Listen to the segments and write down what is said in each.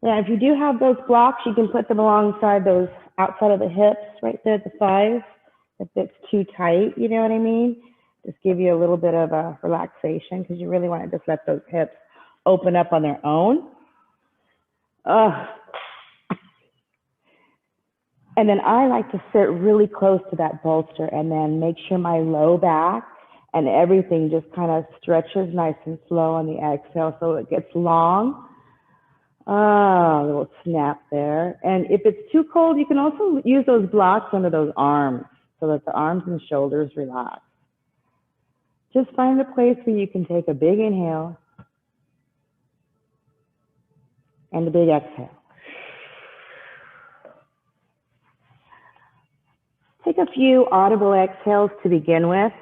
Yeah, if you do have those blocks, you can put them alongside those outside of the hips, right there at the thighs. If it's too tight, you know what I mean? Just give you a little bit of a relaxation because you really want to just let those hips open up on their own. Ugh. And then I like to sit really close to that bolster and then make sure my low back and everything just kind of stretches nice and slow on the exhale so it gets long. Ah, a little snap there. And if it's too cold, you can also use those blocks under those arms so that the arms and shoulders relax. Just find a place where you can take a big inhale and a big exhale. Take a few audible exhales to begin with.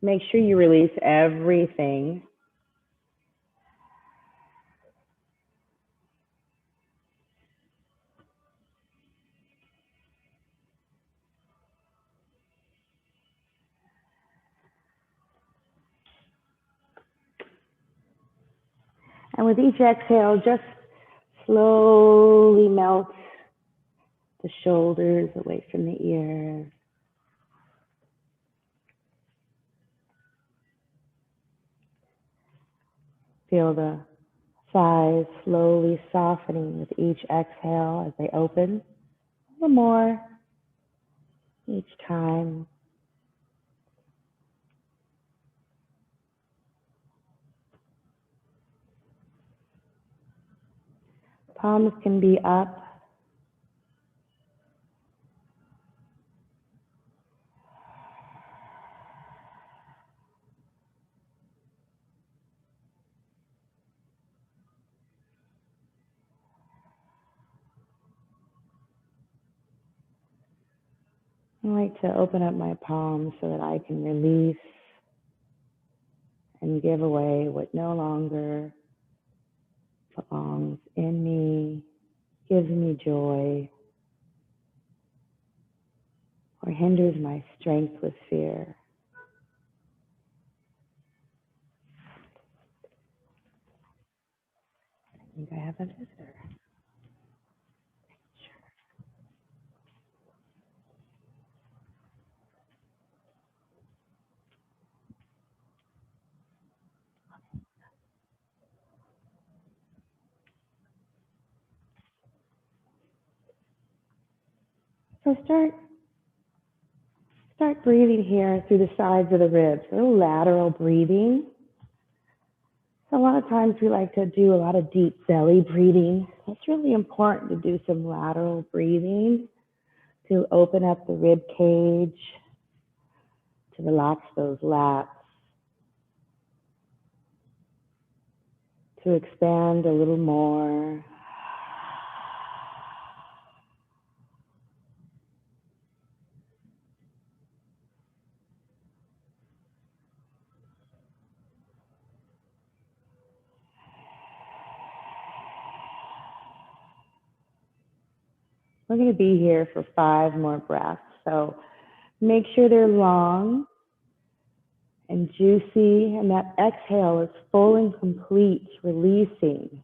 Make sure you release everything. And with each exhale, just slowly melt the shoulders away from the ears. Feel the thighs slowly softening with each exhale as they open. A little more each time. Palms can be up. I like to open up my palms so that I can release and give away what no longer belongs in me, gives me joy, or hinders my strength with fear. I think I have a visitor. So start breathing here through the sides of the ribs, a little lateral breathing. So a lot of times we like to do a lot of deep belly breathing. It's really important to do some lateral breathing to open up the rib cage, to relax those lats, to expand a little more. We're going to be here for 5 more breaths. So make sure they're long and juicy, and that exhale is full and complete, releasing,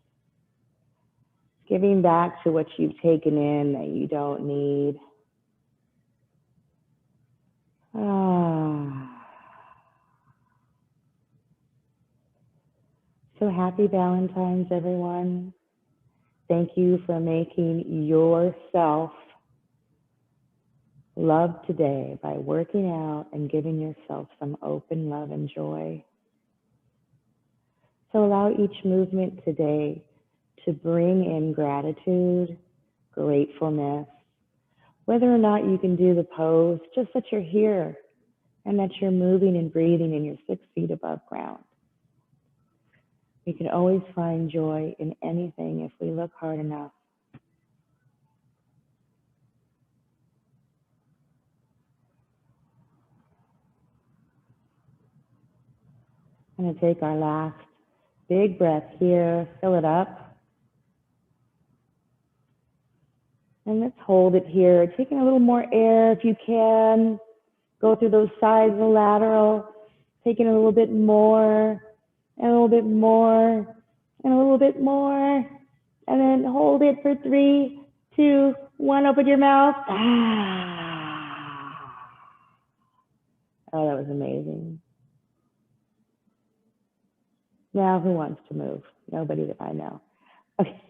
giving back to what you've taken in that you don't need. So happy Valentine's, everyone. Thank you for making yourself love today by working out and giving yourself some open love and joy. So allow each movement today to bring in gratitude, gratefulness. Whether or not you can do the pose, just that you're here and that you're moving and breathing and you're 6 feet above ground. We can always find joy in anything if we look hard enough. I'm going to take our last big breath here, fill it up. And let's hold it here. Taking a little more air if you can. Go through those sides, the lateral. Taking a little bit more, and a little bit more, and a little bit more. And then hold it for 3, 2, 1. Open your mouth. Ah. Oh, that was amazing. Now, who wants to move? Nobody that I know. Okay.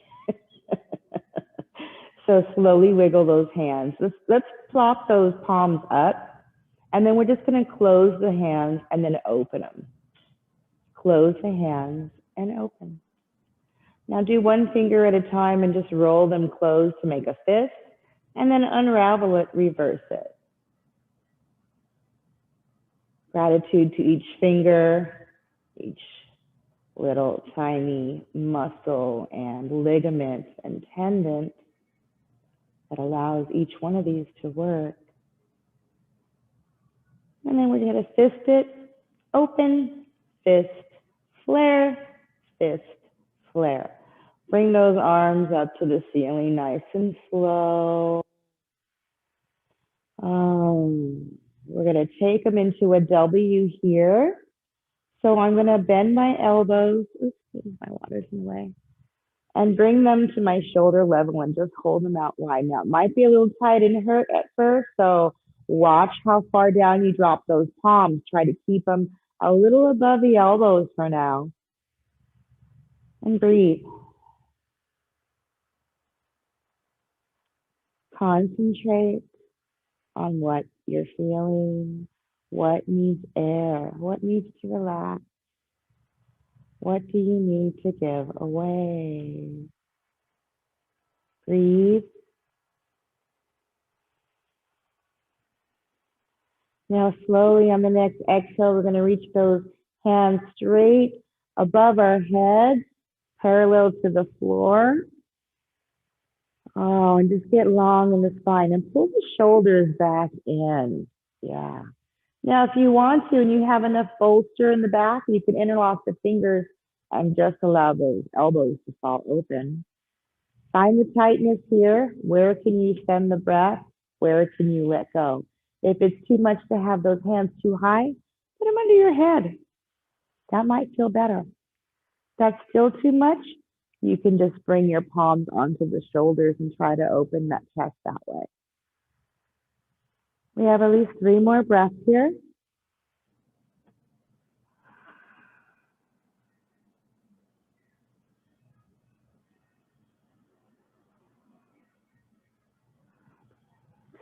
So slowly wiggle those hands. Let's plop those palms up, and then we're just going to close the hands and then open them. Close the hands and open. Now do one finger at a time and just roll them closed to make a fist, and then unravel it, reverse it. Gratitude to each finger, each little tiny muscle and ligaments and tendon that allows each one of these to work. And then we're going to fist it, open, fist, flare, fist, flare. Bring those arms up to the ceiling nice and slow. We're going to take them into a W here. So I'm going to bend my elbows. Oops, my water's in the way. And bring them to my shoulder level and just hold them out wide. Now, it might be a little tight and hurt at first, so watch how far down you drop those palms. Try to keep them a little above the elbows for now. And breathe. Concentrate on what you're feeling, what needs air, what needs to relax, what do you need to give away. Breathe. Now slowly on the next exhale, we're going to reach those hands straight above our heads, parallel to the floor. Oh, and just get long in the spine and pull the shoulders back in. Yeah. Now, if you want to and you have enough bolster in the back, you can interlock the fingers and just allow those elbows to fall open. Find the tightness here. Where can you send the breath? Where can you let go? If it's too much to have those hands too high, put them under your head. That might feel better. If that's still too much, you can just bring your palms onto the shoulders and try to open that chest that way. We have at least 3 more breaths here.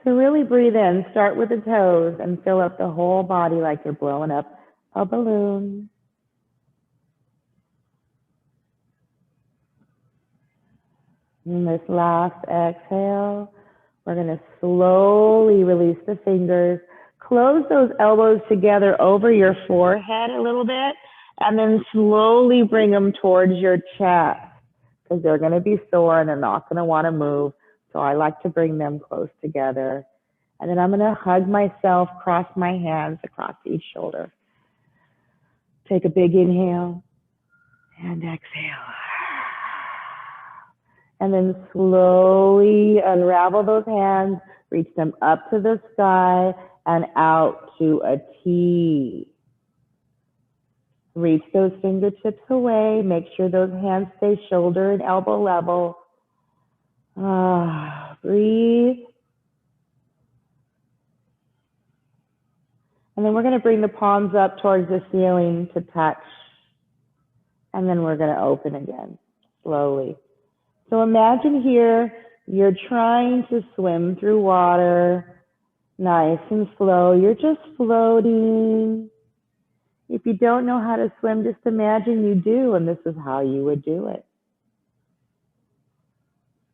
So really breathe in. Start with the toes and fill up the whole body like you're blowing up a balloon. And this last exhale, we're going to slowly release the fingers. Close those elbows together over your forehead a little bit, and then slowly bring them towards your chest because they're going to be sore and they're not going to want to move. So I like to bring them close together. And then I'm going to hug myself, cross my hands across each shoulder. Take a big inhale and exhale. And then slowly unravel those hands, reach them up to the sky and out to a T. Reach those fingertips away. Make sure those hands stay shoulder and elbow level. Breathe. And then we're going to bring the palms up towards the ceiling to touch. And then we're going to open again, slowly. So imagine here, you're trying to swim through water, nice and slow. You're just floating. If you don't know how to swim, just imagine you do, and this is how you would do it.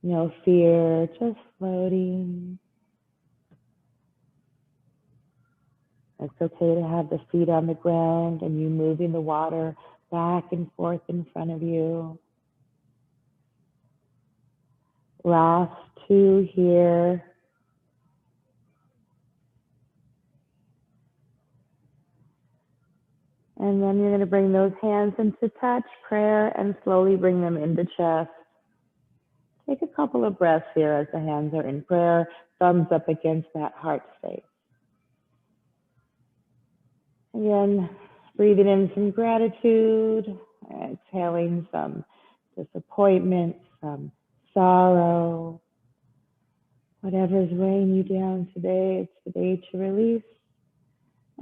No fear, just floating. It's okay to have the feet on the ground and you moving the water back and forth in front of you. Last 2 here. And then you're going to bring those hands into touch, prayer, and slowly bring them into chest. Take a couple of breaths here as the hands are in prayer, thumbs up against that heart space. Again, breathing in some gratitude, exhaling some disappointment, some sorrow, whatever's weighing you down today, it's the day to release.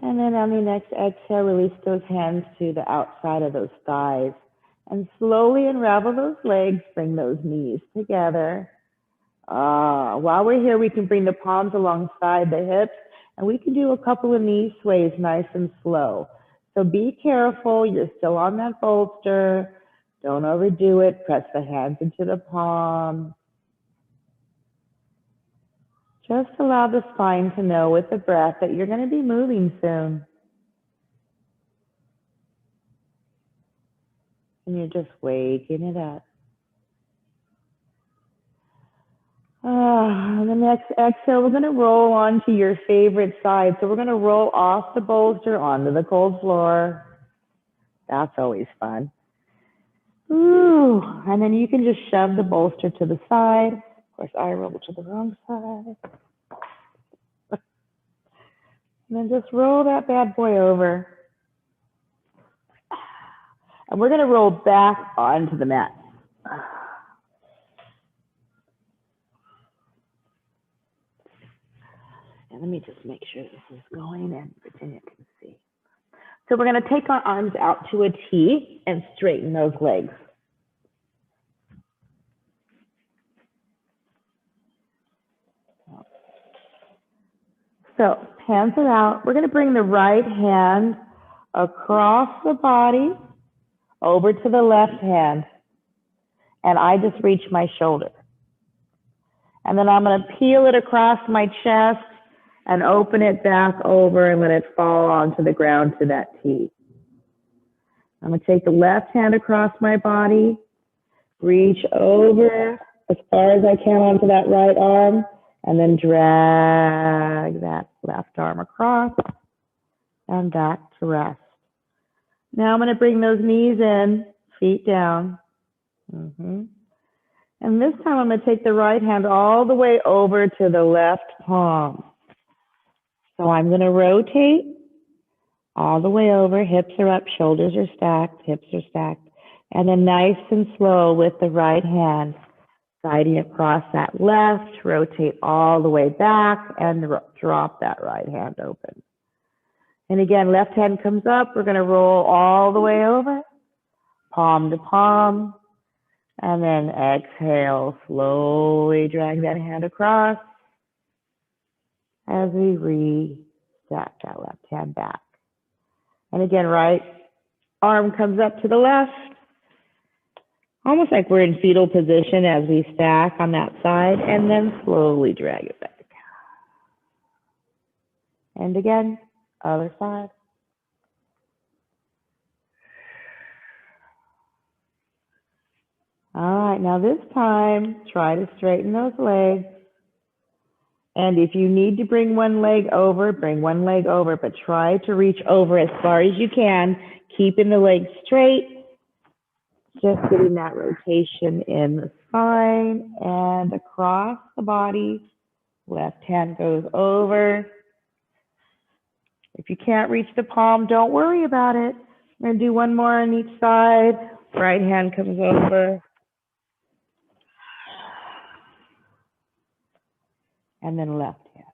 And then on the next exhale, release those hands to the outside of those thighs. And slowly unravel those legs, bring those knees together. While we're here, we can bring the palms alongside the hips, and we can do a couple of knee sways nice and slow. So be careful, you're still on that bolster. Don't overdo it. Press the hands into the palm. Just allow the spine to know with the breath that you're going to be moving soon. And you're just waking it up. On the next exhale, we're going to roll onto your favorite side. So we're going to roll off the bolster onto the cold floor. That's always fun. Ooh, and then you can just shove the bolster to the side. Of course, I rolled to the wrong side. And then just roll that bad boy over. And we're going to roll back onto the mat. And let me just make sure this is going and Virginia can see. So we're going to take our arms out to a T and straighten those legs. So hands are out. We're going to bring the right hand across the body over to the left hand. And I just reach my shoulder. And then I'm going to peel it across my chest and open it back over and let it fall onto the ground to that T. I'm going to take the left hand across my body, reach over as far as I can onto that right arm, and then drag that left arm across and back to rest. Now I'm going to bring those knees in, feet down. And this time I'm going to take the right hand all the way over to the left palm. So I'm going to rotate all the way over. Hips are up, shoulders are stacked, hips are stacked. And then nice and slow with the right hand, guiding across that left, rotate all the way back and drop that right hand open. And again, left hand comes up. We're going to roll all the way over, palm to palm. And then exhale, slowly drag that hand across as we re-stack that left hand back. And again, right arm comes up to the left, almost like we're in fetal position as we stack on that side, and then slowly drag it back. And again, other side. All right, now this time, try to straighten those legs. And if you need to bring one leg over, bring one leg over, but try to reach over as far as you can, keeping the legs straight, just getting that rotation in the spine and across the body. Left hand goes over. If you can't reach the palm, don't worry about it. We're going to do one more on each side. Right hand comes over. And then left hand.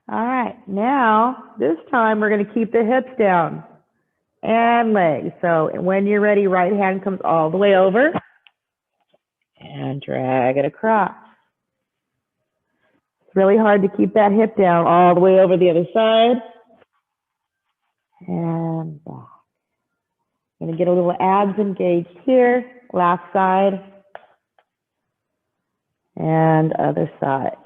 All right, now this time we're going to keep the hips down and legs. So when you're ready, right hand comes all the way over and drag it across. It's really hard to keep that hip down all the way over the other side. And back. Going to get a little abs engaged here, last side. And other side.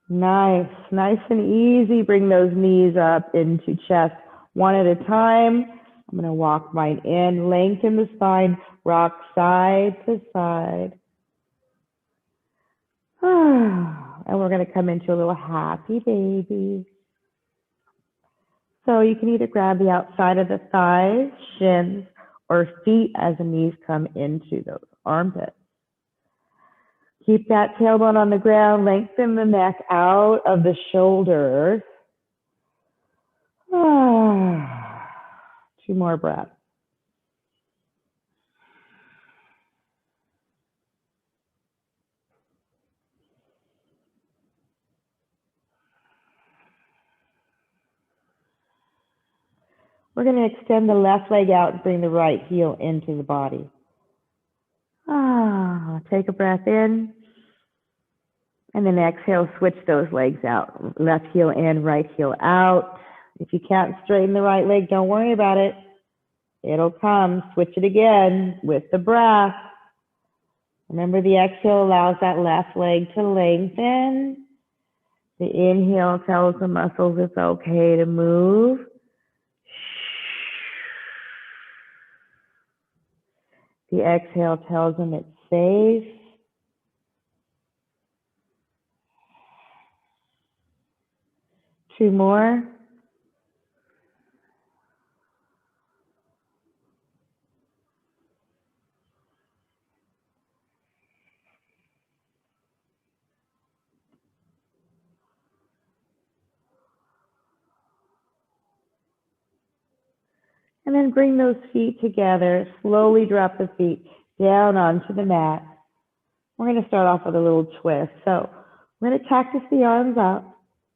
Nice, nice and easy. Bring those knees up into chest one at a time. I'm going to walk mine in, lengthen the spine, rock side to side. And we're going to come into a little happy baby. So you can either grab the outside of the thighs, shins, or feet as the knees come into those armpits. Keep that tailbone on the ground, lengthen the neck out of the shoulders. 2 more breaths. We're going to extend the left leg out and bring the right heel into the body. Take a breath in. And then exhale, switch those legs out. Left heel in, right heel out. If you can't straighten the right leg, don't worry about it. It'll come. Switch it again with the breath. Remember, the exhale allows that left leg to lengthen. The inhale tells the muscles it's okay to move. The exhale tells them it's safe. Two more. And then bring those feet together. Slowly drop the feet down onto the mat. We're going to start off with a little twist. So we're going to cactus the arms up,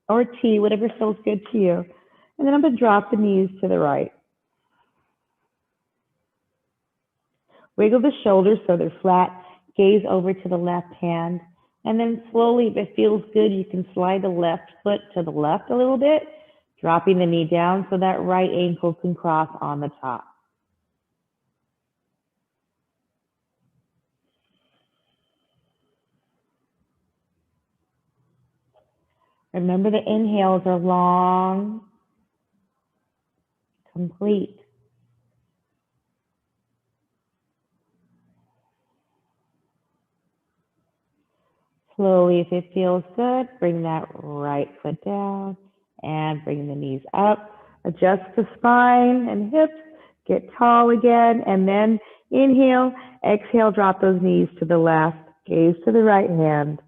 or T, whatever feels good to you. And then I'm going to drop the knees to the right. Wiggle the shoulders so they're flat. Gaze over to the left hand. And then slowly, if it feels good, you can slide the left foot to the left a little bit, dropping the knee down so that right ankle can cross on the top. Remember, the inhales are long, complete. Slowly, if it feels good, bring that right foot down and bring the knees up. Adjust the spine and hips, get tall again, and then inhale, exhale, drop those knees to the left, gaze to the right hand.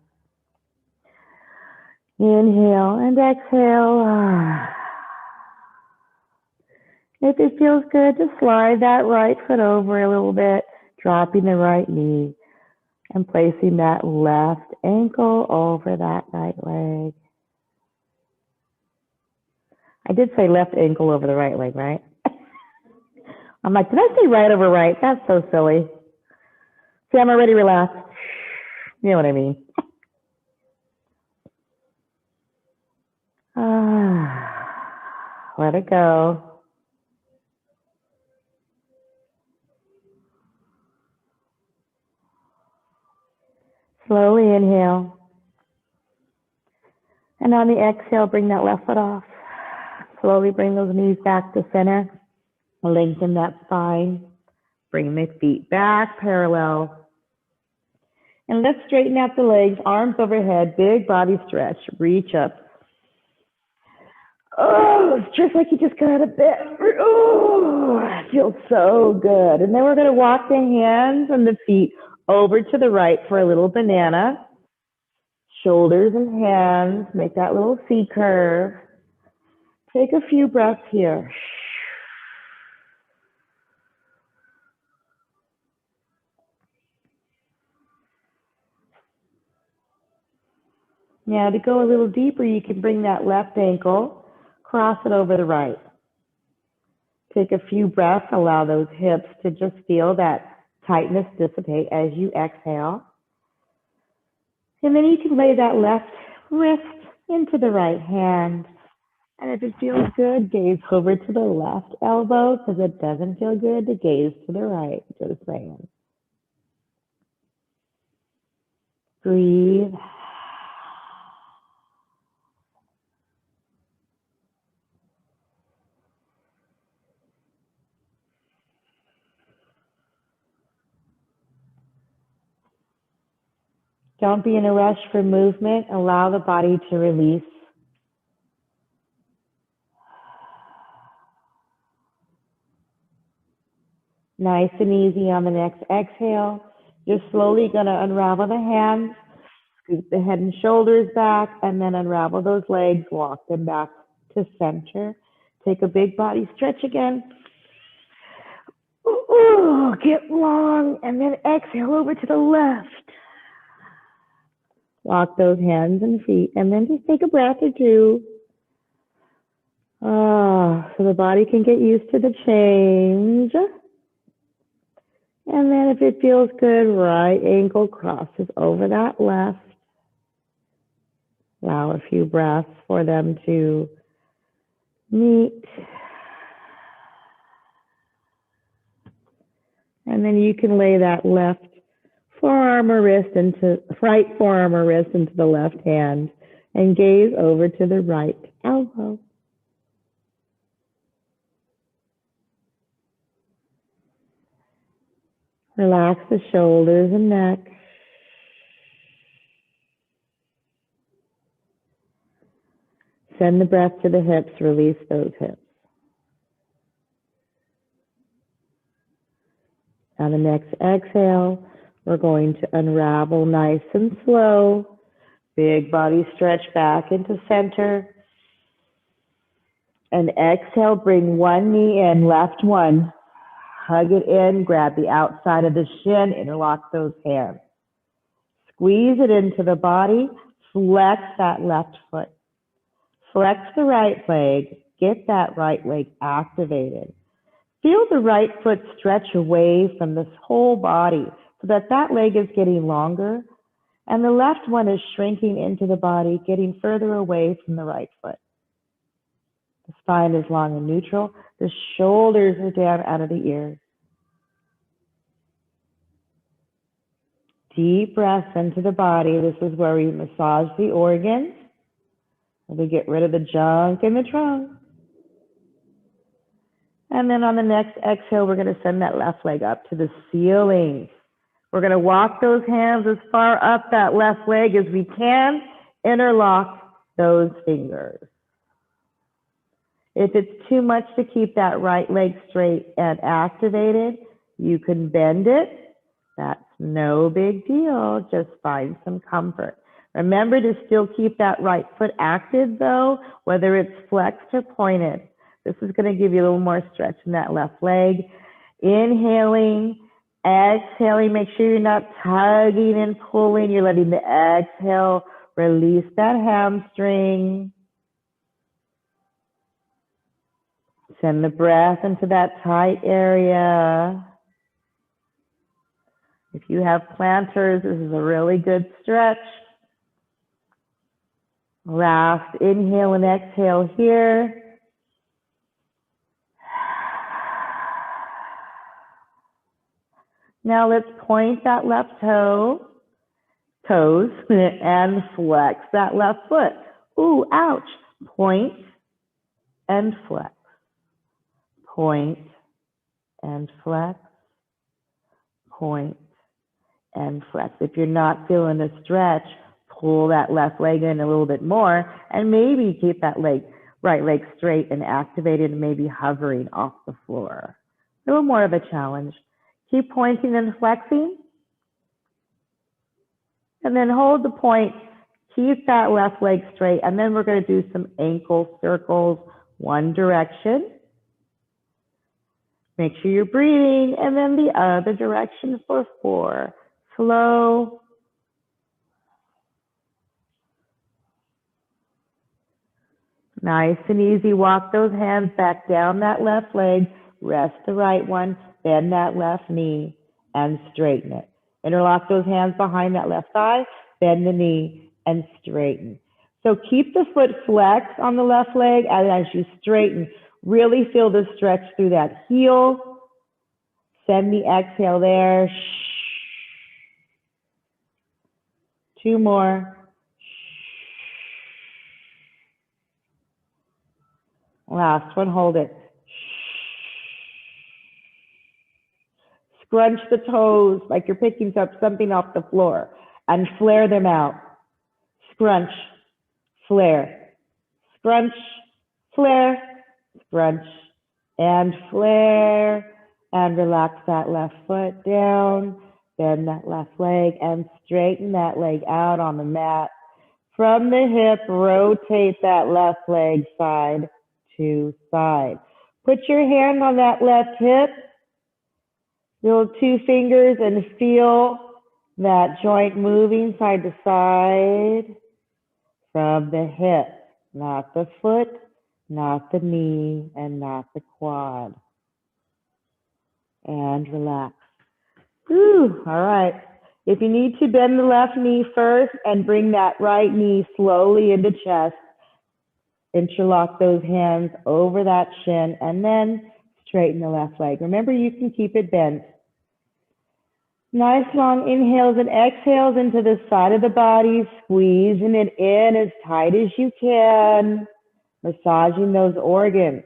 Inhale and exhale. If it feels good, just slide that right foot over a little bit, dropping the right knee and placing that left ankle over that right leg. I did say left ankle over the right leg, right? I'm like, did I say right over right? That's so silly. See, I'm already relaxed. You know what I mean. Let it go. Slowly inhale. And on the exhale, bring that left foot off. Slowly bring those knees back to center. Lengthen that spine. Bring the feet back parallel. And let's straighten out the legs, arms overhead, big body stretch. Reach up. Oh, stretch like you just got out of bed. Oh, it feels so good. And then we're going to walk the hands and the feet over to the right for a little banana. Shoulders and hands, make that little C curve. Take a few breaths here. Now to go a little deeper, you can bring that left ankle, cross it over the right. Take a few breaths, allow those hips to just feel that tightness dissipate as you exhale. And then you can lay that left wrist into the right hand. And if it feels good, gaze over to the left elbow, because it doesn't feel good to gaze to the right, just saying. Breathe. Don't be in a rush for movement. Allow the body to release. Nice and easy on the next exhale. You're slowly going to unravel the hands, scoop the head and shoulders back, and then unravel those legs, walk them back to center. Take a big body stretch again. it long, and then exhale over to the left. Walk those hands and feet, and then just take a breath or two. So the body can get used to the change. And then if it feels good, right ankle crosses over that left. Allow a few breaths for them to meet. And then you can lay that left forearm or wrist right forearm or wrist into the left hand and gaze over to the right elbow. Relax the shoulders and neck. Send the breath to the hips, release those hips. On the next exhale, we're going to unravel nice and slow. Big body stretch back into center. And exhale, bring one knee in, left one. Hug it in, grab the outside of the shin, interlock those hands. Squeeze it into the body, flex that left foot. Flex the right leg, get that right leg activated. Feel the right foot stretch away from this whole body so that that leg is getting longer and the left one is shrinking into the body, getting further away from the right foot. The spine is long and neutral. The shoulders are down out of the ears. Deep breaths into the body. This is where we massage the organs. We get rid of the junk in the trunk. And then on the next exhale, we're going to send that left leg up to the ceiling. We're going to walk those hands as far up that left leg as we can. Interlock those fingers. If it's too much to keep that right leg straight and activated, you can bend it. That's no big deal. Just find some comfort. Remember to still keep that right foot active though, whether it's flexed or pointed. This is going to give you a little more stretch in that left leg. Inhaling, exhaling. Make sure you're not tugging and pulling. You're letting the exhale release that hamstring. Send the breath into that tight area. If you have planters, this is a really good stretch. Last inhale and exhale here. Now let's point that left toes, and flex that left foot. Ooh, ouch. Point and flex. Point and flex. Point and flex. If you're not feeling the stretch, pull that left leg in a little bit more and maybe keep that right leg straight and activated and maybe hovering off the floor. A little more of a challenge. Keep pointing and flexing. And then hold the point. Keep that left leg straight. And then we're going to do some ankle circles, one direction. Make sure you're breathing. And then the other direction for 4. Slow. Nice and easy. Walk those hands back down that left leg. Rest the right one. Bend that left knee and straighten it. Interlock those hands behind that left thigh. Bend the knee and straighten. So keep the foot flexed on the left leg, and as you straighten, really feel the stretch through that heel. Send the exhale there. 2 more. Last one, hold it. Scrunch the toes like you're picking up something off the floor and flare them out. Scrunch, flare, scrunch, flare, scrunch, and flare. And relax that left foot down. Bend that left leg and straighten that leg out on the mat. From the hip, rotate that left leg side to side. Put your hand on that left hip. Little two fingers and feel that joint moving side to side from the hip, not the foot, not the knee, and not the quad. And relax. Whew, all right. If you need to, bend the left knee first and bring that right knee slowly into chest. Interlock those hands over that shin and then straighten the left leg. Remember, you can keep it bent. Nice long inhales and exhales into the side of the body, squeezing it in as tight as you can, massaging those organs.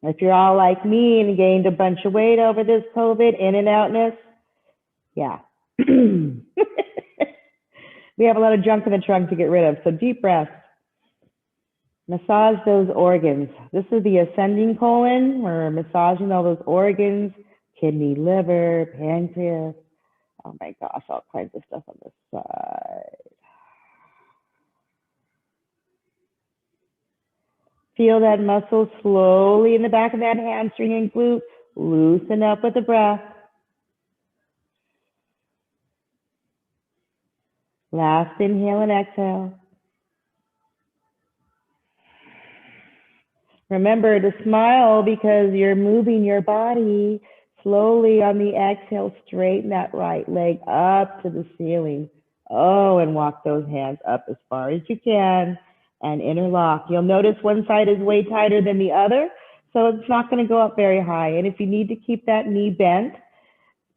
If you're all like me and gained a bunch of weight over this COVID in and outness, yeah. We have a lot of junk in the trunk to get rid of, so deep breath. Massage those organs. This is the ascending colon. We're massaging all those organs, kidney, liver, pancreas. Oh my gosh, all kinds of stuff on this side. Feel that muscle slowly in the back of that hamstring and glute. Loosen up with the breath. Last inhale and exhale. Remember to smile because you're moving your body slowly on the exhale. Straighten that right leg up to the ceiling. Oh, and walk those hands up as far as you can and interlock. You'll notice one side is way tighter than the other, so it's not going to go up very high. And if you need to keep that knee bent,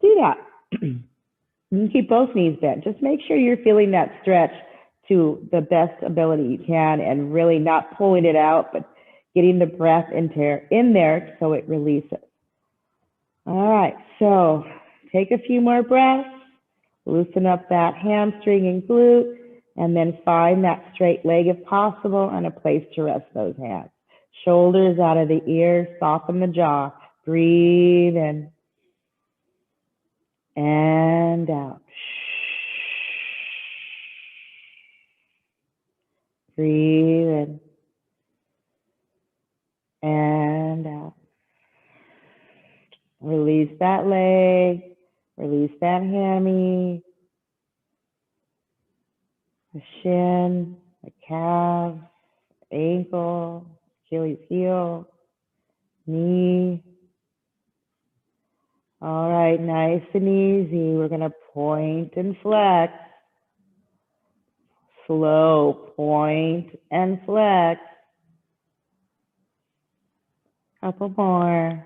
do that. You can keep both knees bent. Just make sure you're feeling that stretch to the best ability you can and really not pulling it out, but getting the breath in there so it releases. All right, so take a few more breaths, loosen up that hamstring and glute, and then find that straight leg if possible and a place to rest those hands. Shoulders out of the ears, soften the jaw. Breathe in and out. Breathe in and out. Release that leg, release that hammy, the shin, the calf, ankle, Achilles heel, knee. All right, nice and easy. We're going to point and flex. Slow, point and flex. Couple more.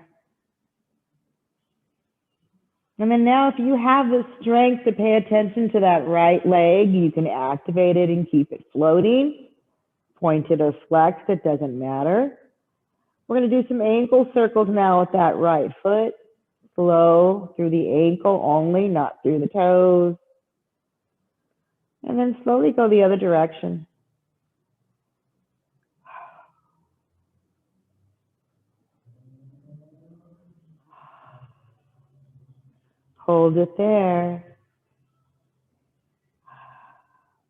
And then now if you have the strength to pay attention to that right leg, you can activate it and keep it floating. Pointed or flexed, it doesn't matter. We're going to do some ankle circles now with that right foot. Flow through the ankle only, not through the toes. And then slowly go the other direction. Hold it there.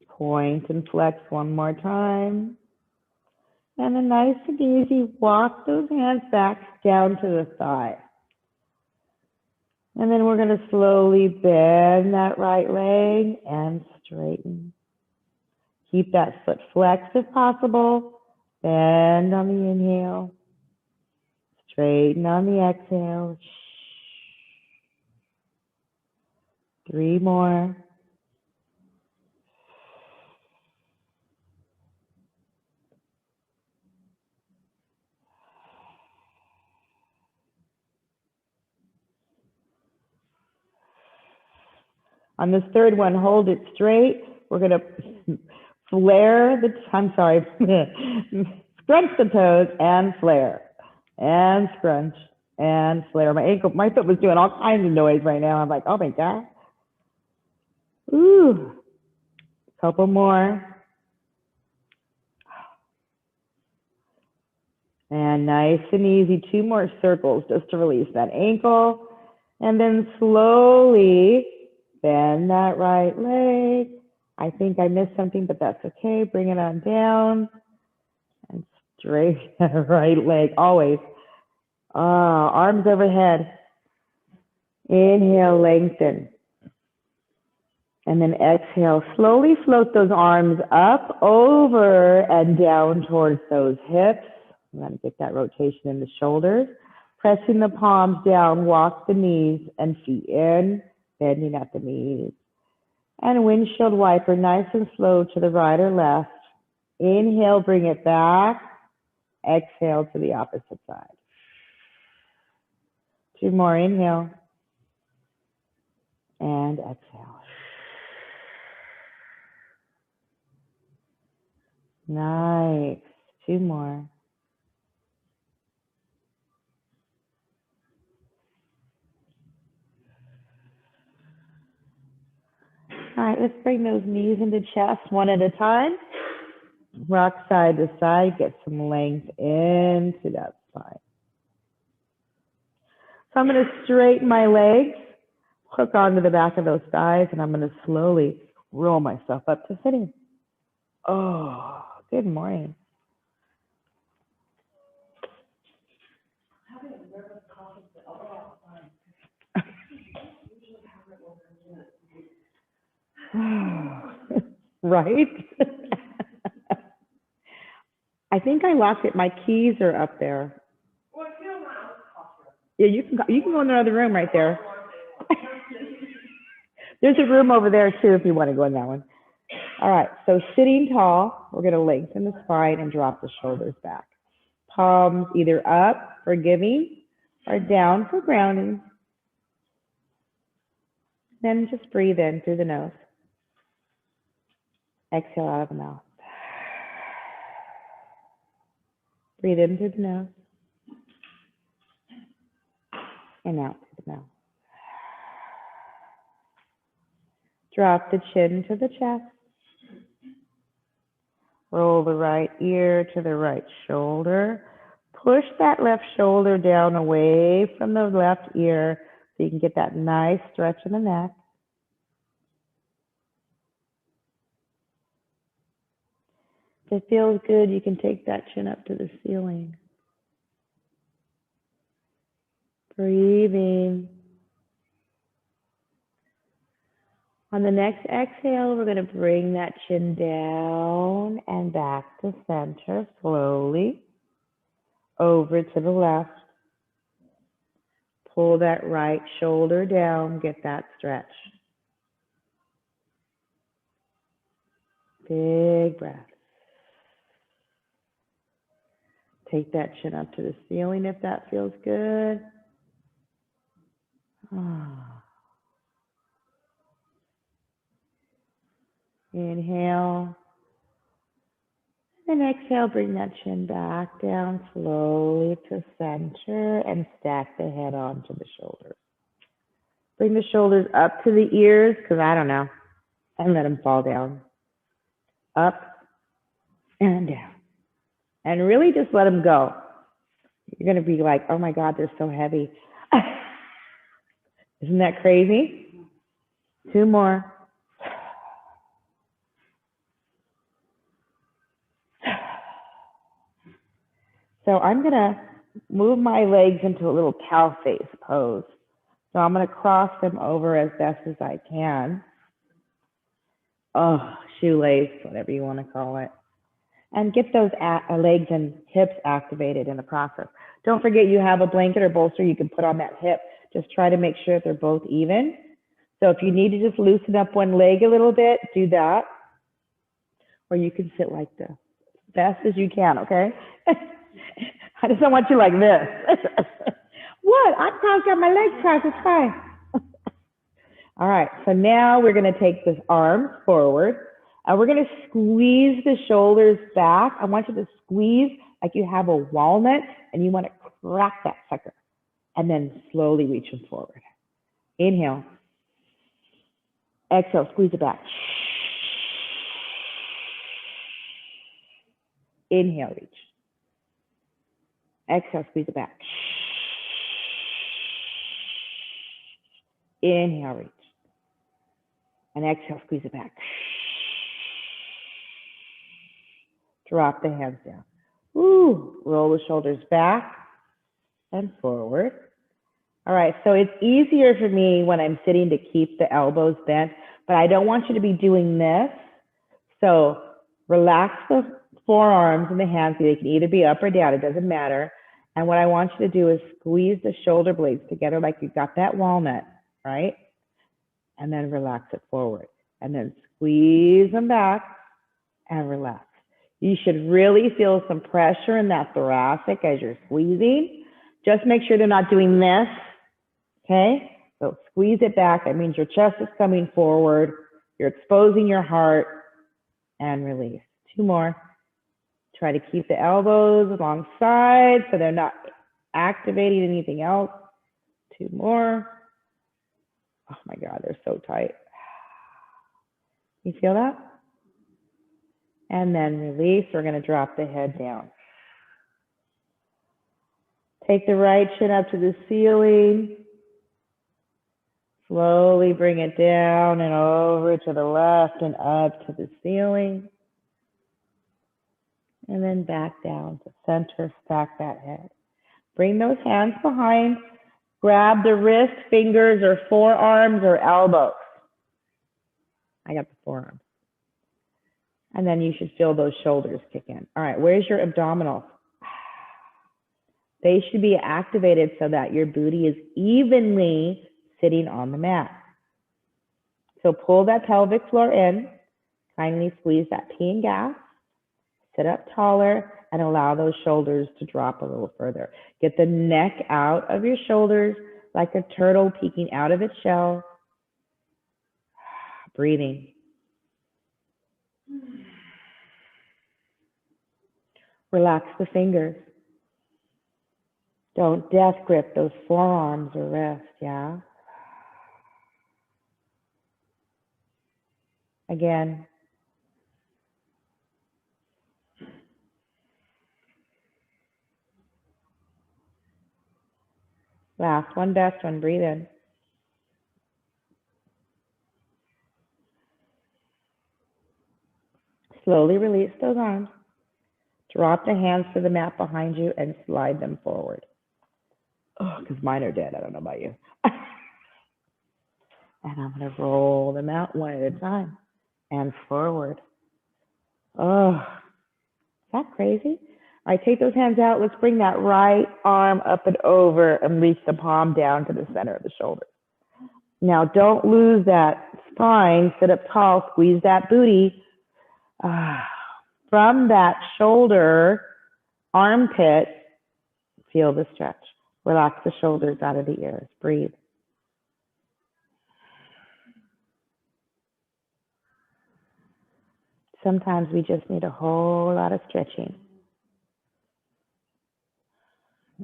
Point and flex one more time. And then nice and easy, walk those hands back down to the thigh. And then we're going to slowly bend that right leg and straighten. Keep that foot flexed if possible. Bend on the inhale. Straighten on the exhale. 3 more. On this third one, hold it straight. We're going to flare the, scrunch the toes and flare. And scrunch and flare. My foot was doing all kinds of noise right now. I'm like, oh my God. Ooh. Couple more. And nice and easy, 2 more circles just to release that ankle. And then slowly bend that right leg. I think I missed something, but that's okay. Bring it on down. And straight that right leg, always. Arms overhead. Inhale, lengthen. And then exhale, slowly float those arms up, over, and down towards those hips. I'm going to get that rotation in the shoulders. Pressing the palms down, walk the knees and feet in, bending at the knees. And windshield wiper, nice and slow to the right or left. Inhale, bring it back. Exhale to the opposite side. 2 more, inhale. And exhale. Nice. 2 more. All right, let's bring those knees into chest one at a time. Rock side to side, get some length into that spine. So I'm going to straighten my legs, hook onto the back of those thighs, and I'm going to slowly roll myself up to sitting. Oh, good morning. Right? I think I locked it. My keys are up there. Yeah, you can go in the other room right there. There's a room over there too if you want to go in that one. All right, so sitting tall, we're going to lengthen the spine and drop the shoulders back. Palms either up for giving or down for grounding. Then just breathe in through the nose. Exhale out of the mouth. Breathe in through the nose. And out through the mouth. Drop the chin to the chest. Roll the right ear to the right shoulder. Push that left shoulder down away from the left ear so you can get that nice stretch in the neck. If it feels good, you can take that chin up to the ceiling. Breathing. On the next exhale, we're going to bring that chin down and back to center slowly. Over to the left. Pull that right shoulder down, get that stretch. Big breath. Take that chin up to the ceiling if that feels good. Inhale. And exhale, bring that chin back down slowly to center and stack the head onto the shoulders. Bring the shoulders up to the ears, because I don't know, and let them fall down. Up and down. And really just let them go. You're going to be like, oh my God, they're so heavy. Isn't that crazy? 2 more. So I'm going to move my legs into a little cow face pose. So I'm going to cross them over as best as I can. Oh, shoelace, whatever you want to call it. And get those legs and hips activated in the process. Don't forget you have a blanket or bolster you can put on that hip. Just try to make sure they're both even. So if you need to just loosen up one leg a little bit, do that. Or you can sit like the best as you can, okay? I just don't want you like this. What? I'm got my legs crossed, it's fine. All right, so now we're gonna take this arm forward and we're gonna squeeze the shoulders back. I want you to squeeze like you have a walnut and you wanna crack that sucker and then slowly reach them forward. Inhale. Exhale, squeeze it back. Inhale, reach. Exhale, squeeze it back. Inhale, reach. And exhale, squeeze it back. Drop the hands down. Ooh, roll the shoulders back and forward. All right, so it's easier for me when I'm sitting to keep the elbows bent, but I don't want you to be doing this. So relax the forearms and the hands. They can either be up or down, it doesn't matter. And what I want you to do is squeeze the shoulder blades together like you got that walnut, right? And then relax it forward. And then squeeze them back and relax. You should really feel some pressure in that thoracic as you're squeezing. Just make sure they're not doing this, okay? So squeeze it back. That means your chest is coming forward. You're exposing your heart, and release. Two more. Try to keep the elbows alongside so they're not activating anything else. Two more. Oh my God, they're so tight. You feel that? And then release. We're going to drop the head down. Take the right chin up to the ceiling. Slowly bring it down and over to the left and up to the ceiling. And then back down to center, stack that head. Bring those hands behind. Grab the wrist, fingers, or forearms or elbows. I got the forearms. And then you should feel those shoulders kick in. All right, where's your abdominals? They should be activated so that your booty is evenly sitting on the mat. So pull that pelvic floor in. Kindly squeeze that T and gas. Sit up taller and allow those shoulders to drop a little further. Get the neck out of your shoulders like a turtle peeking out of its shell. Breathing. Relax the fingers. Don't death grip those forearms or wrists, yeah? Again. Last one, best one, breathe in. Slowly release those arms. Drop the hands to the mat behind you and slide them forward. Oh, because mine are dead. I don't know about you. And I'm going to roll them out one at a time and forward. Oh, is that crazy? All right, take those hands out. Let's bring that right arm up and over and reach the palm down to the center of the shoulder. Now, don't lose that spine. Sit up tall. Squeeze that booty. From that shoulder, armpit, feel the stretch. Relax the shoulders out of the ears. Breathe. Sometimes we just need a whole lot of stretching.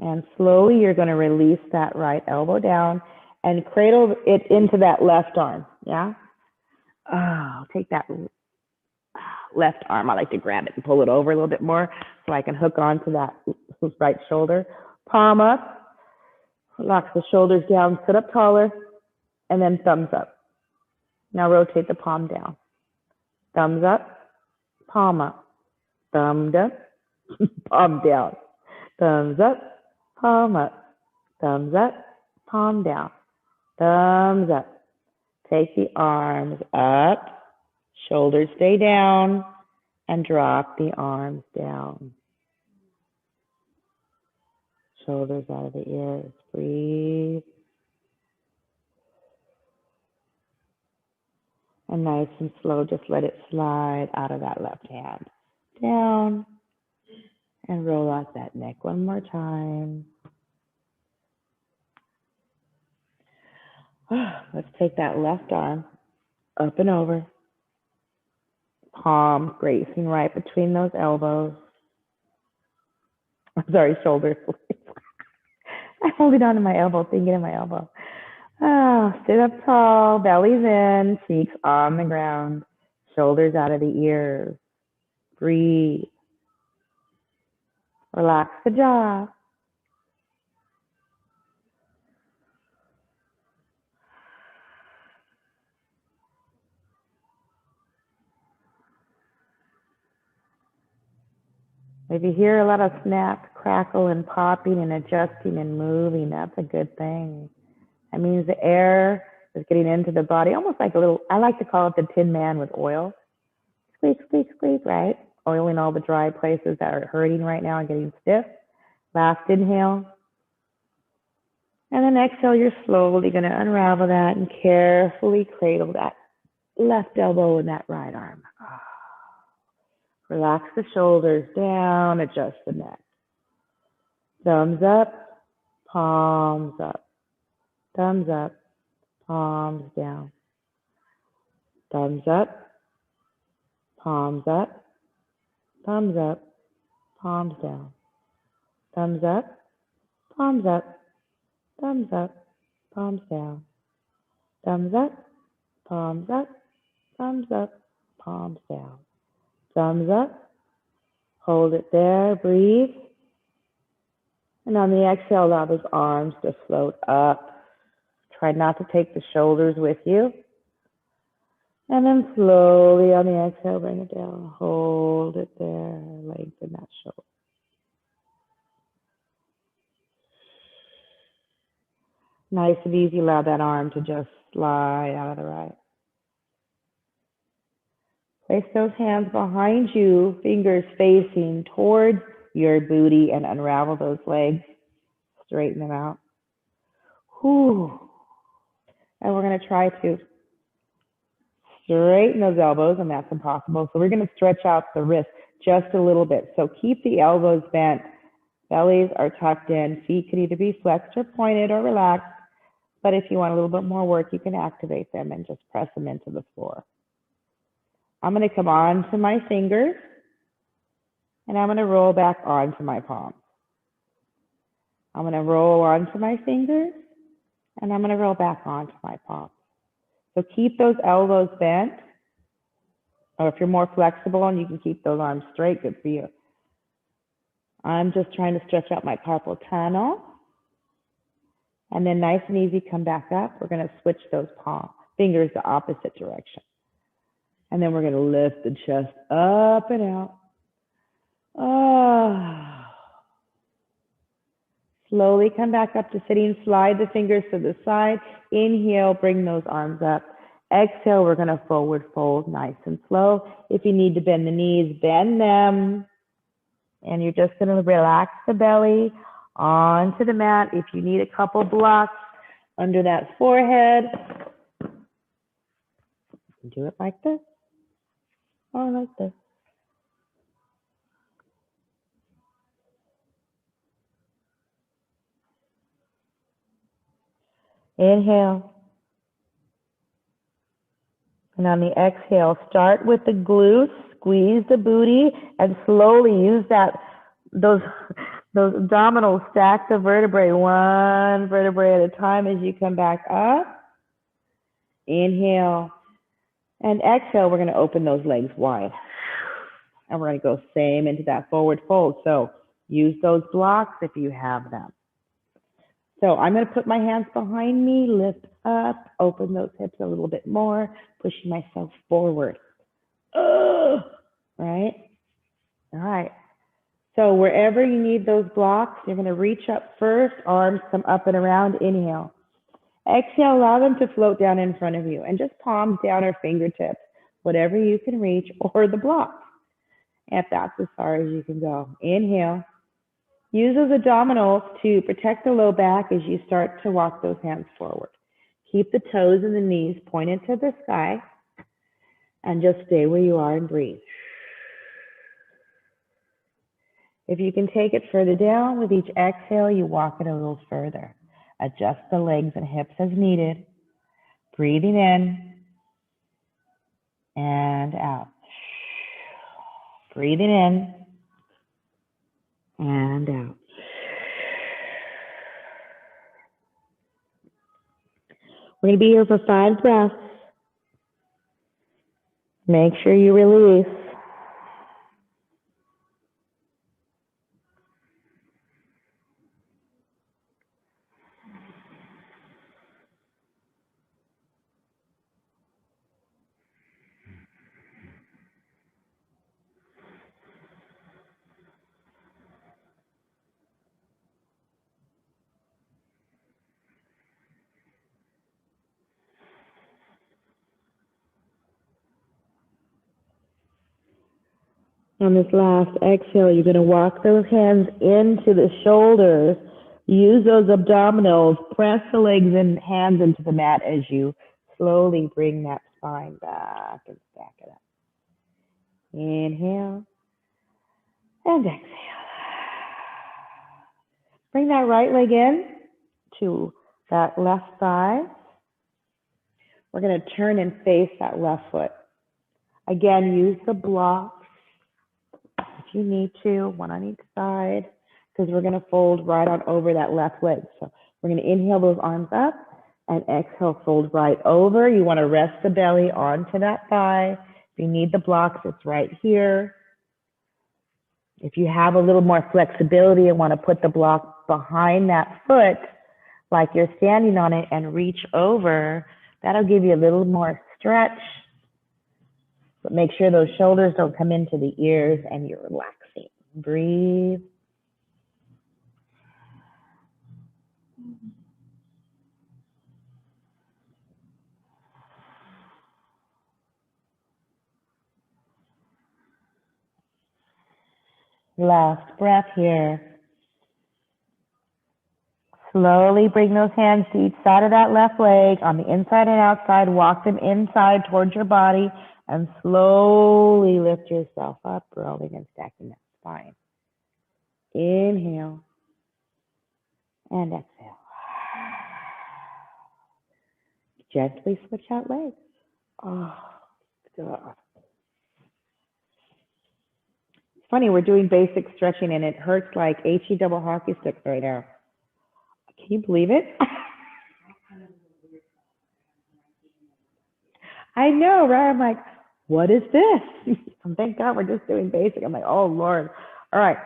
And slowly you're going to release that right elbow down and cradle it into that left arm. Yeah? Take that left arm. I like to grab it and pull it over a little bit more so I can hook onto that right shoulder. Palm up. Relax the shoulders down. Sit up taller. And then thumbs up. Now rotate the palm down. Thumbs up. Palm up. Thumb up. Palm down. Thumbs up. Palm up. Thumbs up. Palm down. Thumbs up. Take the arms up. Shoulders stay down. And drop the arms down. Shoulders out of the ears. Breathe. And nice and slow, just let it slide out of that left hand. Down. And roll out that neck one more time. Let's take that left arm up and over. Palm gracing right between those elbows. I'm sorry, shoulders. I'm holding on to my elbow, thinking of my elbow. Sit up tall, belly's in, cheeks on the ground, shoulders out of the ears. Breathe. Relax the jaw. If you hear a lot of snap, crackle, and popping and adjusting and moving, that's a good thing. That means the air is getting into the body, almost like a little, I like to call it the Tin Man with oil. Squeak, squeak, squeak, right? Oiling all the dry places that are hurting right now and getting stiff. Last inhale. And then exhale, you're slowly going to unravel that and carefully cradle that left elbow and that right arm. Relax the shoulders down, adjust the neck. Thumbs up, palms up. Thumbs up, palms down. Thumbs up, palms up. Thumbs up, palms down. Thumbs up, palms up. Thumbs up, palms down. Thumbs up, palms up. Thumbs up, palms down. Thumbs up. Hold it there, breathe. And on the exhale, allow those arms to float up. Try not to take the shoulders with you. And then slowly on the exhale, bring it down. Hold it there, lengthen that shoulder. Nice and easy, allow that arm to just slide out of the right. Place those hands behind you, fingers facing towards your booty, and unravel those legs. Straighten them out. Whew. And we're going to try to straighten those elbows, and that's impossible. So we're going to stretch out the wrist just a little bit. So keep the elbows bent. Bellies are tucked in. Feet could either be flexed or pointed or relaxed. But if you want a little bit more work, you can activate them and just press them into the floor. I'm going to come on to my fingers, and I'm going to roll back onto my palms. I'm going to roll onto my fingers, and I'm going to roll back onto my palms. So keep those elbows bent, or if you're more flexible and you can keep those arms straight, good for you. I'm just trying to stretch out my carpal tunnel. And then nice and easy, come back up. We're going to switch those fingers the opposite direction. And then we're going to lift the chest up and out. Slowly come back up to sitting. Slide the fingers to the side. Inhale, bring those arms up. Exhale, we're going to forward fold nice and slow. If you need to bend the knees, bend them. And you're just going to relax the belly onto the mat. If you need a couple blocks under that forehead, you can do it like this or like this. Inhale. And on the exhale, start with the glutes, squeeze the booty, and slowly use those abdominals, stack the vertebrae, one vertebrae at a time as you come back up. Inhale. And exhale, we're going to open those legs wide. And we're going to go same into that forward fold. So use those blocks if you have them. So I'm going to put my hands behind me, lift up, open those hips a little bit more, pushing myself forward. Right? All right. So wherever you need those blocks, you're going to reach up first, arms come up and around, inhale. Exhale, allow them to float down in front of you, and just palms down or fingertips, whatever you can reach, or the block, if that's as far as you can go. Inhale. Use those abdominals to protect the low back as you start to walk those hands forward. Keep the toes and the knees pointed to the sky, and just stay where you are and breathe. If you can take it further down, with each exhale, you walk it a little further. Adjust the legs and hips as needed. Breathing in and out. Breathing in and out. We're going to be here for 5 breaths. Make sure you release. On this last exhale, you're going to walk those hands into the shoulders. Use those abdominals. Press the legs and hands into the mat as you slowly bring that spine back and stack it up. Inhale and exhale. Bring that right leg in to that left thigh. We're going to turn and face that left foot. Again, use the blocks if you need to, one on each side, because we're going to fold right on over that left leg. So we're going to inhale those arms up and exhale, fold right over. You want to rest the belly onto that thigh. If you need the blocks, it's right here. If you have a little more flexibility and want to put the block behind that foot, like you're standing on it and reach over, that'll give you a little more stretch. But make sure those shoulders don't come into the ears and you're relaxing. Breathe. Last breath here. Slowly bring those hands to each side of that left leg on the inside and outside. Walk them inside towards your body and slowly lift yourself up, rolling and stacking that spine. Inhale and exhale. Gently switch out legs. Oh, God. It's funny, we're doing basic stretching and it hurts like HE double hockey sticks right now. Can you believe it? I know, right? I'm like, what is this? Thank God we're just doing basic. I'm like, oh, Lord. All right.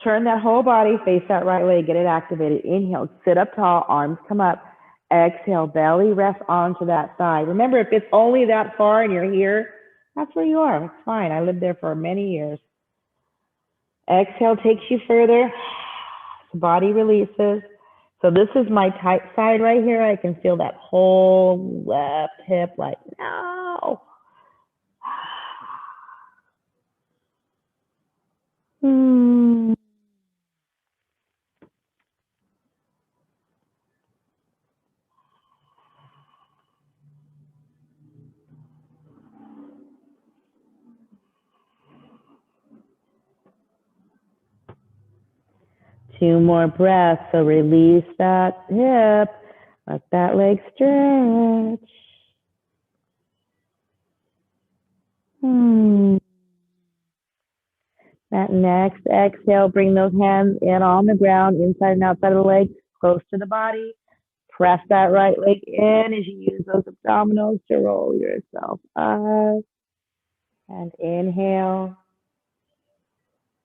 Turn that whole body, face that right leg, get it activated. Inhale, sit up tall, arms come up. Exhale, belly rest onto that thigh. Remember, if it's only that far and you're here, that's where you are. It's fine. I lived there for many years. Exhale takes you further. The body releases. So this is my tight side right here. I can feel that whole left hip like, no. Two more breaths. So release that hip. Let that leg stretch. That next exhale, bring those hands in on the ground, inside and outside of the leg, close to the body. Press that right leg in as you use those abdominals to roll yourself up. And inhale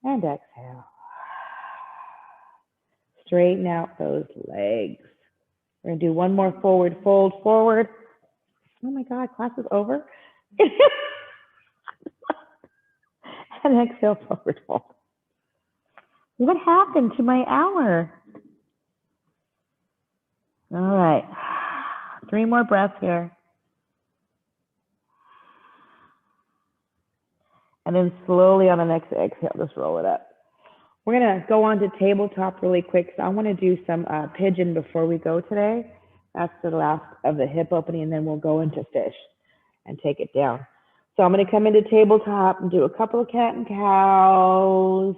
and exhale. Straighten out those legs. We're going to do one more forward fold, forward. Oh my God, class is over. And exhale, forward fold. What happened to my hour? All right. 3 more breaths here. And then slowly on the next exhale, just roll it up. We're going to go on to tabletop really quick. So I want to do some pigeon before we go today. That's the last of the hip opening, and then we'll go into fish and take it down. So I'm going to come into tabletop and do a couple of cat and cows.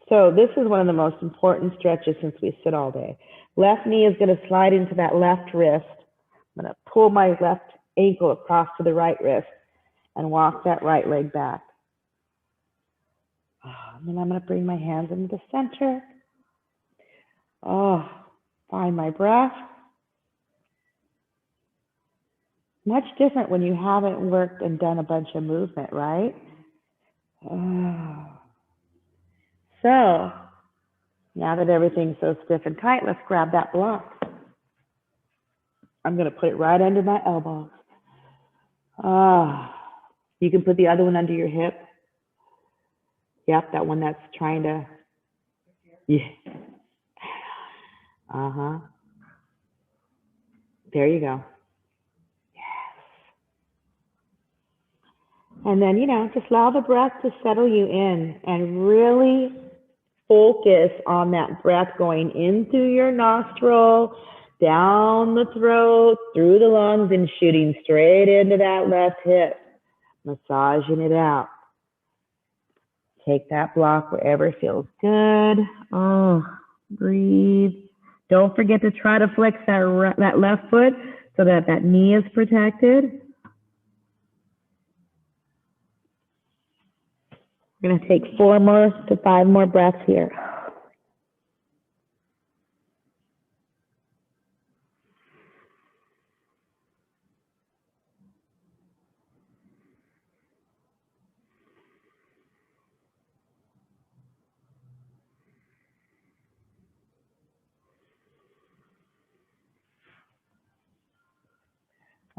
So this is one of the most important stretches since we sit all day. Left knee is going to slide into that left wrist. I'm going to pull my left ankle across to the right wrist and walk that right leg back. And then I'm going to bring my hands into the center. Find my breath. Much different when you haven't worked and done a bunch of movement, right? So now that everything's so stiff and tight, let's grab that block. I'm going to put it right under my elbows. You can put the other one under your hip. Yep, that one that's trying to, yeah. There you go. And then, just allow the breath to settle you in and really focus on that breath going in through your nostril, down the throat, through the lungs, and shooting straight into that left hip, massaging it out. Take that block wherever feels good. Oh, breathe. Don't forget to try to flex that left foot so that that knee is protected. We're going to take 4 more to 5 more breaths here.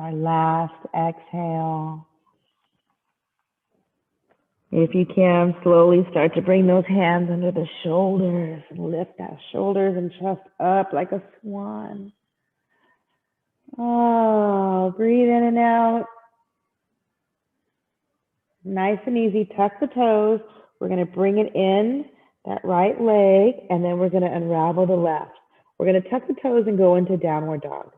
Our last exhale. If you can, slowly start to bring those hands under the shoulders and lift that shoulders and chest up like a swan. Oh, breathe in and out. Nice and easy. Tuck the toes. We're going to bring it in, that right leg, and then we're going to unravel the left. We're going to tuck the toes and go into downward dog.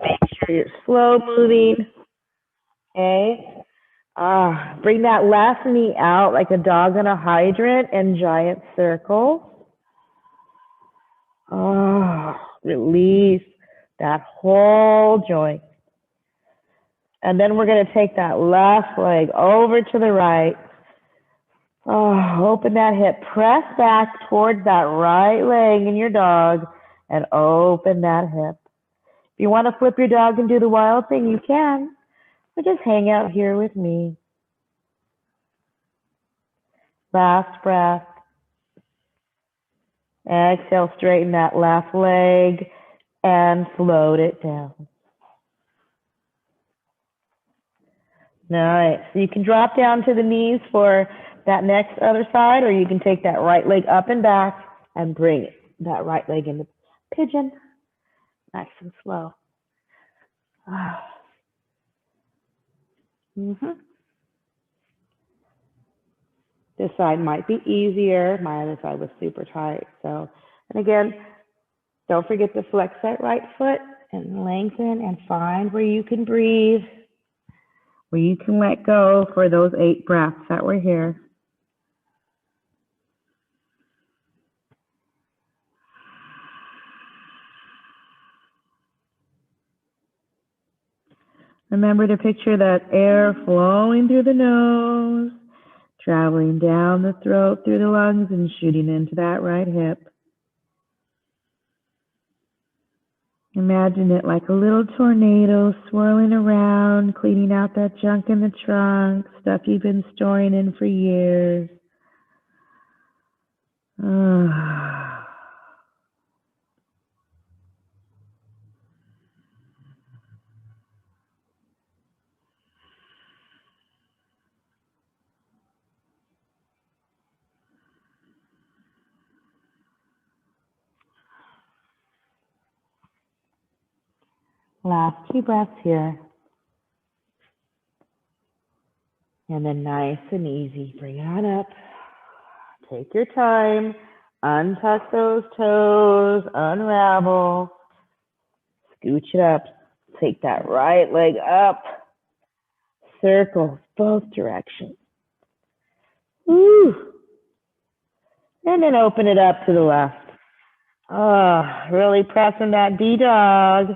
Make sure you're slow moving. Okay. Bring that left knee out like a dog in a hydrant and giant circles. Release that whole joint. And then we're going to take that left leg over to the right. Open that hip. Press back towards that right leg in your dog and open that hip. If you want to flip your dog and do the wild thing, you can. But just hang out here with me. Last breath. Exhale, straighten that left leg and float it down. Nice. So you can drop down to the knees for that next other side, or you can take that right leg up and back and bring that right leg into pigeon. Nice and slow. This side might be easier. My other side was super tight. So, and again, don't forget to flex that right foot and lengthen and find where you can breathe, where you can let go for those 8 breaths that were here. Remember to picture that air flowing through the nose, traveling down the throat through the lungs and shooting into that right hip. Imagine it like a little tornado swirling around, cleaning out that junk in the trunk, stuff you've been storing in for years. Last 2 breaths here. And then nice and easy, bring it on up. Take your time. Untuck those toes, unravel. Scooch it up. Take that right leg up. Circle both directions. Woo. And then open it up to the left. Really pressing that D-dog.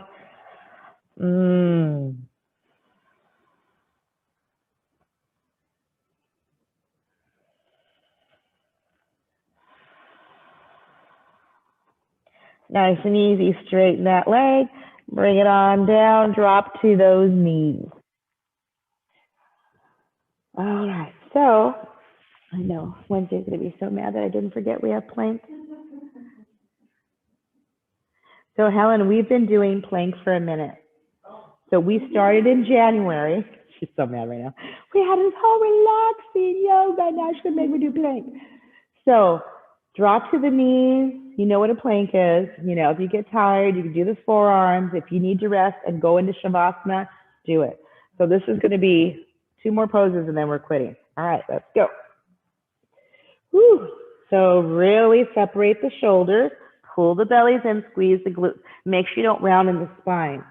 Nice and easy, straighten that leg, bring it on down, drop to those knees. All right, so I know Wednesday's going to be so mad that I didn't forget we have plank. So Helen, we've been doing plank for a minute. So we started in January. She's so mad right now. We had this whole relaxing yoga, now she's going to make me do plank. So Drop to the knees. You know what a plank is. You know, if you get tired, you can do the forearms. If you need to rest and go into Shavasana, do it. So this is going to be 2 more poses and then we're quitting. All right, let's go. Whew. So really separate the shoulders, pull the bellies in, squeeze the glutes. Make sure you don't round in the spine.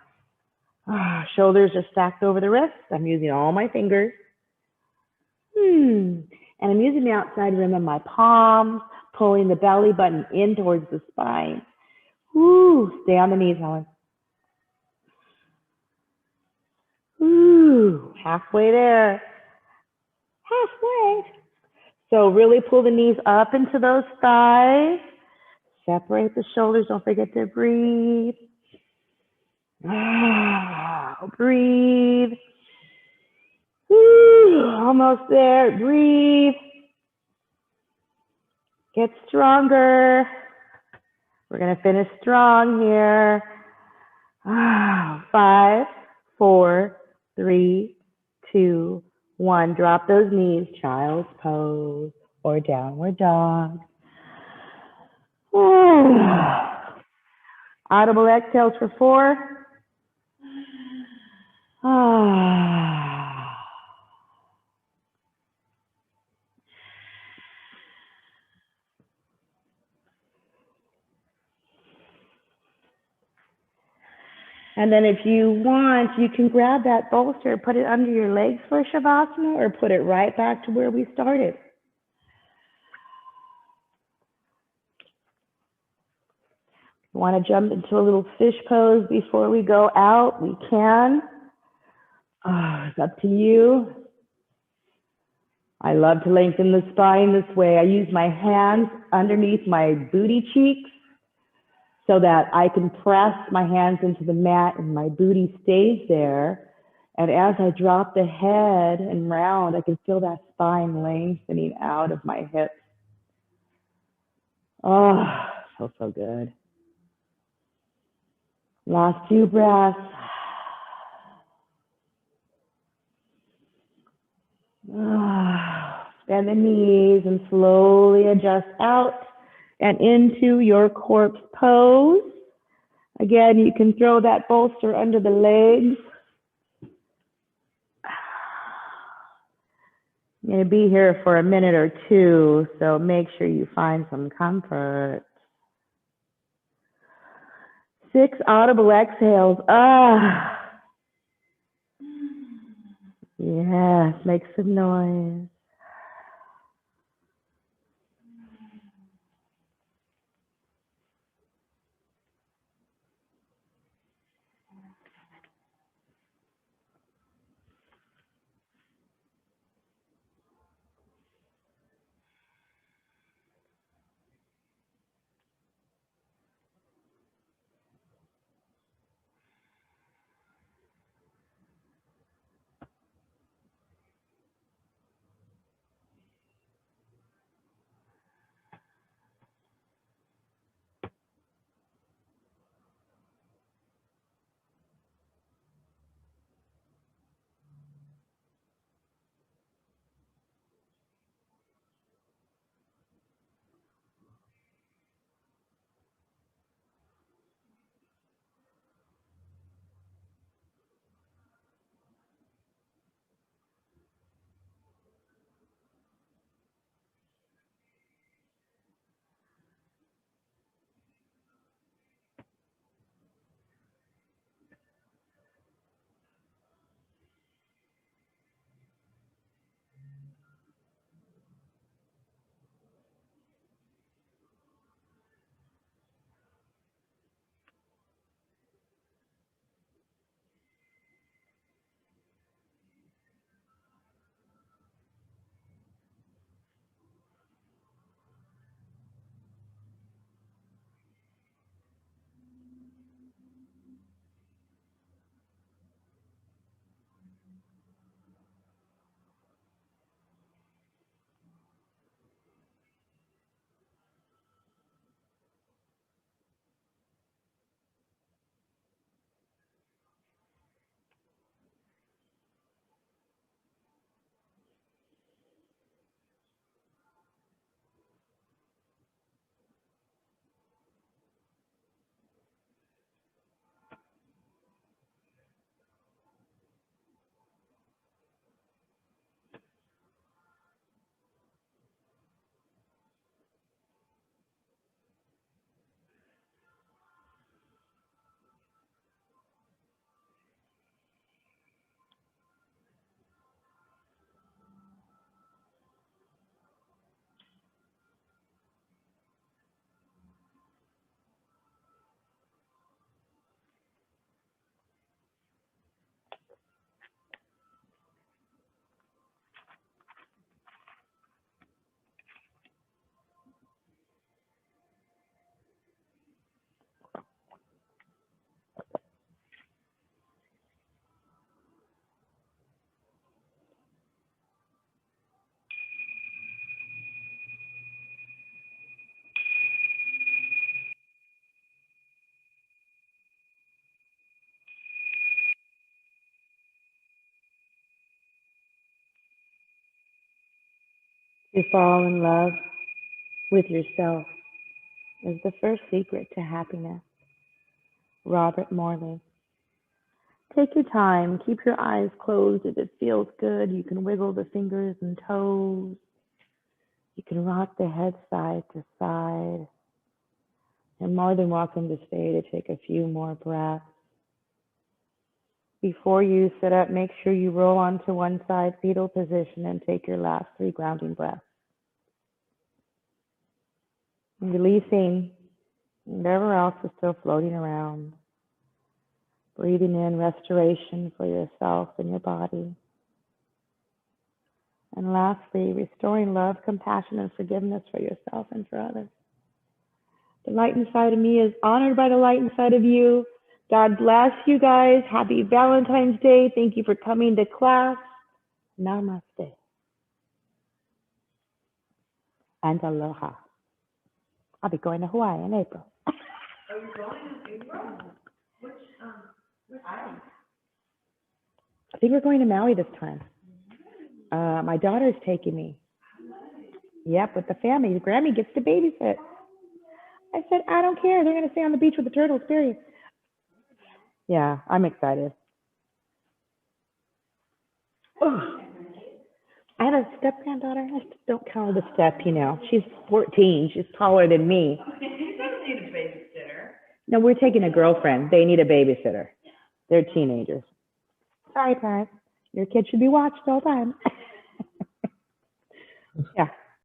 Shoulders are stacked over the wrists. I'm using all my fingers. And I'm using the outside rim of my palms, pulling the belly button in towards the spine. Woo. Stay on the knees, Helen. Woo. Halfway there. Halfway. So really pull the knees up into those thighs. Separate the shoulders. Don't forget to breathe. Breathe. Almost there. Breathe. Get stronger. We're going to finish strong here. 5, 4, 3, 2, 1. Drop those knees. Child's pose or downward dog. Audible exhales for 4. And then if you want, you can grab that bolster, put it under your legs for Shavasana, or put it right back to where we started. You want to jump into a little fish pose before we go out? We can. It's up to you. I love to lengthen the spine this way. I use my hands underneath my booty cheeks so that I can press my hands into the mat and my booty stays there. And as I drop the head and round, I can feel that spine lengthening out of my hips. Oh, so good. Last 2 breaths. Bend the knees and slowly adjust out and into your corpse pose. Again, you can throw that bolster under the legs. I'm going to be here for a minute or 2, so make sure you find some comfort. 6 audible exhales. Yes, make some noise. To fall in love with yourself is the first secret to happiness. Robert Morley. Take your time. Keep your eyes closed if it feels good. You can wiggle the fingers and toes. You can rock the head side to side. You're more than welcome to stay to take a few more breaths. Before you sit up, make sure you roll onto one side, fetal position, and take your last 3 grounding breaths. And releasing whatever else is still floating around. Breathing in restoration for yourself and your body. And lastly, restoring love, compassion, and forgiveness for yourself and for others. The light inside of me is honored by the light inside of you. God bless you guys. Happy Valentine's Day. Thank you for coming to class. Namaste. And aloha. I'll be going to Hawaii in April. Are you going in April? Which island? I think we're going to Maui this time. My daughter's taking me. Yep, with the family. The Grammy gets to babysit. I said, I don't care. They're going to stay on the beach with the turtles, period. Yeah, I'm excited. Oh. I have a step-granddaughter. I don't count her the step, you know. She's 14. She's taller than me. You don't need a babysitter. No, we're taking a girlfriend. They need a babysitter. They're teenagers. Sorry, parents. Your kid should be watched all the time. Yeah.